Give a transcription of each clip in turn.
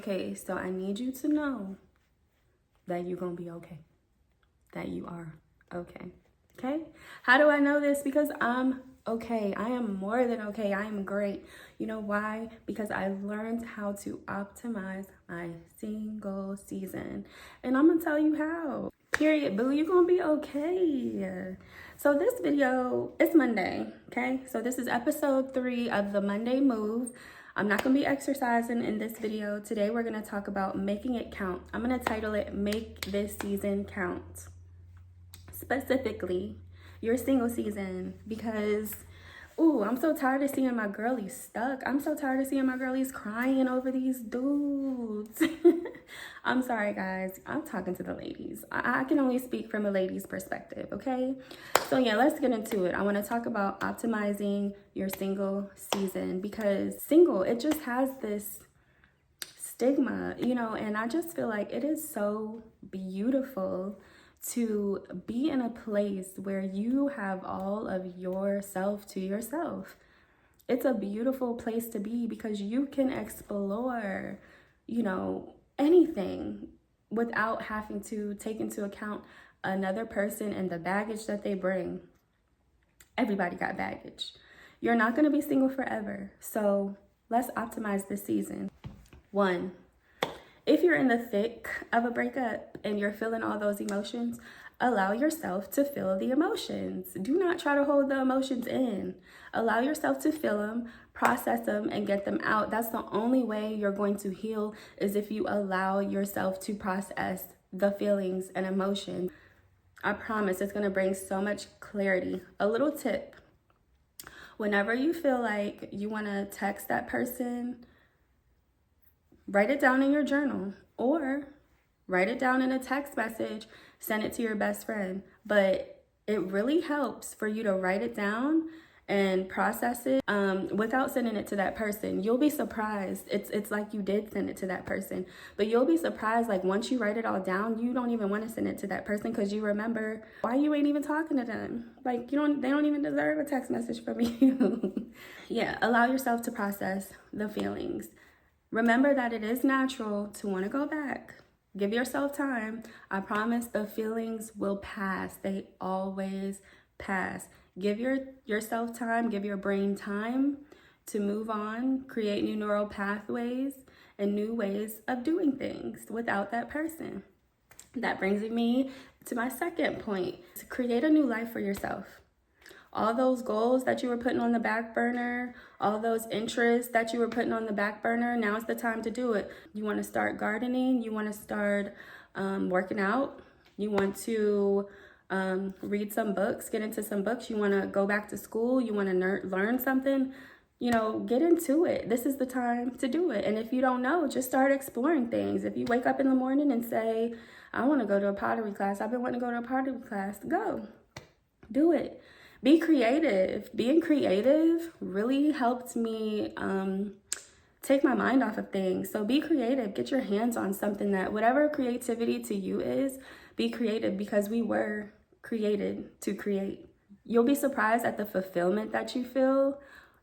Okay, so I need you to know that you're gonna be okay. That you are okay. Okay? How do I know this? Because I'm okay. I am more than okay. I am great. You know why? Because I learned how to optimize my single season. And I'm gonna tell you how. Period, boo. You're gonna be okay. So this video, it's Monday, okay? So this is episode 3 of the Monday Move. I'm not gonna be exercising in this video. Today we're gonna talk about making it count. I'm gonna title it Make This Season Count. Specifically, your single season, because I'm so tired of seeing my girlies stuck. I'm so tired of seeing my girlies crying over these dudes. I'm sorry, guys. I'm talking to the ladies. I can only speak from a lady's perspective, okay? So yeah, let's get into it. I want to talk about optimizing your single season, because single, it just has this stigma, and I just feel like it is so beautiful to be in a place where you have all of yourself to yourself. It's a beautiful place to be because you can explore, anything without having to take into account another person and the baggage that they bring. Everybody got baggage. You're not going to be single forever. So let's optimize this season. 1, if you're in the thick of a breakup and you're feeling all those emotions, allow yourself to feel the emotions. Do not try to hold the emotions in. Allow yourself to feel them, process them, and get them out. That's the only way you're going to heal, is if you allow yourself to process the feelings and emotions. I promise it's going to bring so much clarity. A little tip: whenever you feel like you want to text that person, write it down in your journal, or write it down in a text message, send it to your best friend. But it really helps for you to write it down and process it without sending it to that person. You'll be surprised. It's like you did send it to that person, but you'll be surprised, like once you write it all down, you don't even want to send it to that person because you remember why you ain't even talking to them. Like they don't even deserve a text message from you. Yeah, allow yourself to process the feelings. Remember that it is natural to want to go back. Give yourself time. I promise the feelings will pass. They always pass. Give yourself time. Give your brain time to move on, create new neural pathways and new ways of doing things without that person. That brings me to my second point: to create a new life for yourself. All those goals that you were putting on the back burner, all those interests that you were putting on the back burner, now is the time to do it. You want to start gardening, you want to start working out, you want to read some books, get into some books, you want to go back to school, you want to learn something, get into it. This is the time to do it. And if you don't know, just start exploring things. If you wake up in the morning and say, I want to go to a pottery class, I've been wanting to go to a pottery class, go, do it. Be creative. Being creative really helped me take my mind off of things. So be creative. Get your hands on something that, whatever creativity to you is, be creative, because we were created to create. You'll be surprised at the fulfillment that you feel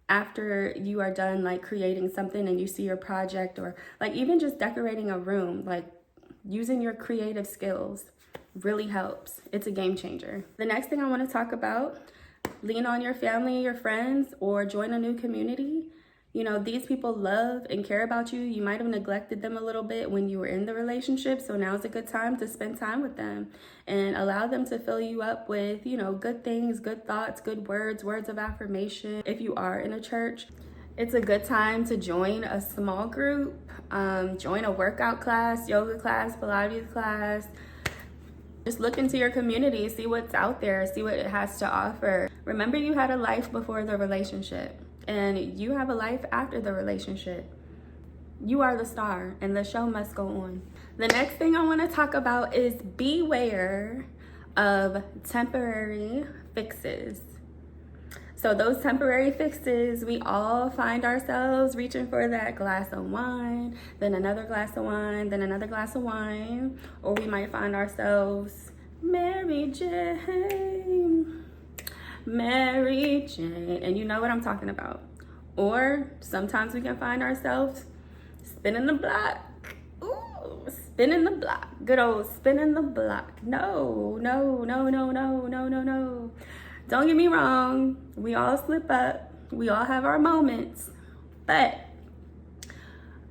after you are done, like creating something and you see your project, or like even just decorating a room, like using your creative skills really helps. It's a game changer. The next thing I want to talk about: lean on your family, your friends, or join a new community. These people love and care about you. You might have neglected them a little bit when you were in the relationship, so now's a good time to spend time with them and allow them to fill you up with, good things, good thoughts, good words of affirmation. If you are in a church, it's a good time to join a small group, join a workout class, yoga class, Pilates class. Just look into your community, see what's out there, see what it has to offer. Remember, you had a life before the relationship, and you have a life after the relationship. You are the star, and the show must go on. The next thing I want to talk about is beware of temporary fixes. So those temporary fixes, we all find ourselves reaching for that glass of wine, then another glass of wine, then another glass of wine, or we might find ourselves Mary Jane, and you know what I'm talking about. Or sometimes we can find ourselves spinning the block spinning the block. Good old spinning the block. No, no, no, no, no, no, no, no. Don't get me wrong. We all slip up. We all have our moments. But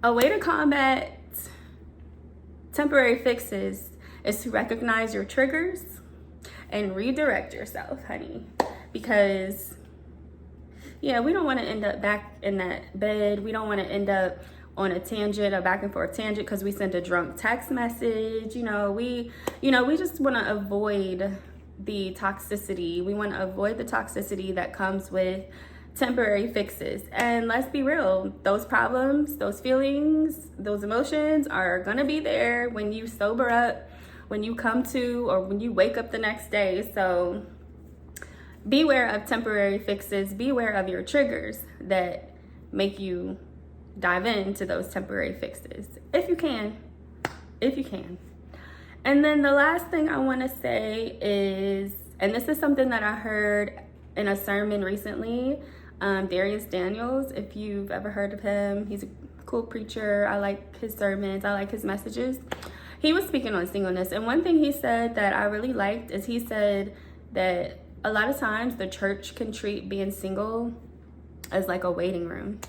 a way to combat temporary fixes is to recognize your triggers and redirect yourself, honey. Because, yeah, we don't want to end up back in that bed. We don't want to end up on a tangent, a back and forth tangent, because we sent a drunk text message. We just want to avoid the toxicity. We want to avoid the toxicity that comes with temporary fixes. And let's be real, those problems, those feelings, those emotions are gonna be there when you sober up, when you come to, or when you wake up the next day. So beware of temporary fixes. Beware of your triggers that make you dive into those temporary fixes, if you can. And then the last thing I want to say is, and this is something that I heard in a sermon recently, Darius Daniels, if you've ever heard of him, he's a cool preacher. I like his sermons, I like his messages. He was speaking on singleness, and one thing he said that I really liked is he said that a lot of times the church can treat being single as like a waiting room.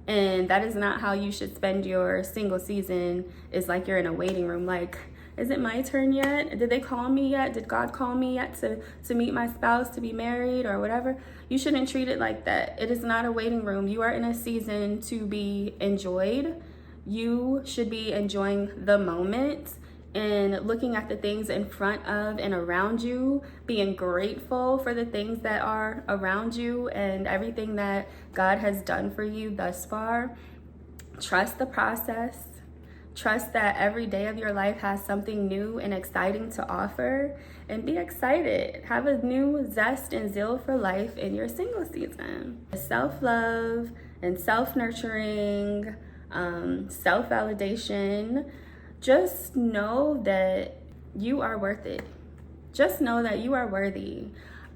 And that is not how you should spend your single season, is like you're in a waiting room. Like, is it my turn yet? Did they call me yet? Did God call me yet to meet my spouse, to be married or whatever? You shouldn't treat it like that. It is not a waiting room. You are in a season to be enjoyed. You should be enjoying the moment and looking at the things in front of and around you, being grateful for the things that are around you and everything that God has done for you thus far. Trust the process. Trust that every day of your life has something new and exciting to offer, and be excited. Have a new zest and zeal for life in your single season. Self-love and self-nurturing, self-validation. Just know that you are worth it. Just know that you are worthy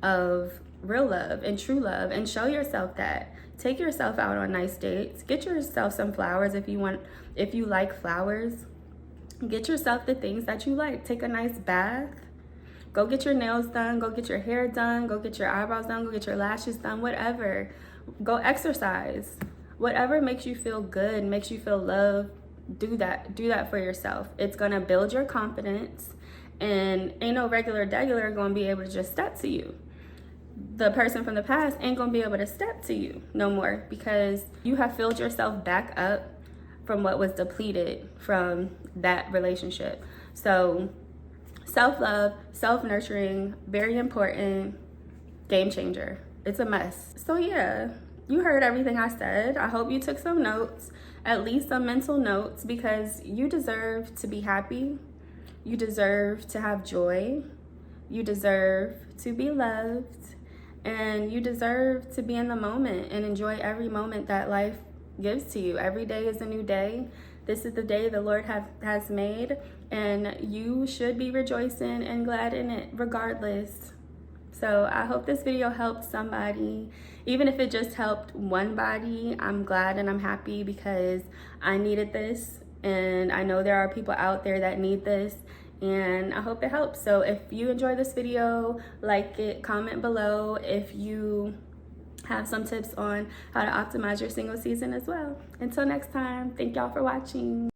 of real love and true love, and show yourself that. Take yourself out on nice dates. Get yourself some flowers if you like flowers. Get yourself the things that you like. Take a nice bath. Go get your nails done. Go get your hair done. Go get your eyebrows done. Go get your lashes done. Whatever. Go exercise. Whatever makes you feel good, makes you feel loved, do that for yourself. It's gonna build your confidence, and ain't no regular gonna be able to just step to you. The person from the past ain't gonna be able to step to you no more, because you have filled yourself back up from what was depleted from that relationship. So self-love, self-nurturing, very important, game changer. It's a must. So yeah, you heard everything I said. I hope you took some notes, at least some mental notes, because you deserve to be happy. You deserve to have joy. You deserve to be loved. And you deserve to be in the moment and enjoy every moment that life gives to you. Every day is a new day. This is the day the Lord has made, and you should be rejoicing and glad in it regardless. So I hope this video helped somebody. Even if it just helped one body, I'm glad and I'm happy, because I needed this, and I know there are people out there that need this, and I hope it helps. So if you enjoy this video, like it, comment below if you have some tips on how to optimize your single season as well. Until next time, thank y'all for watching.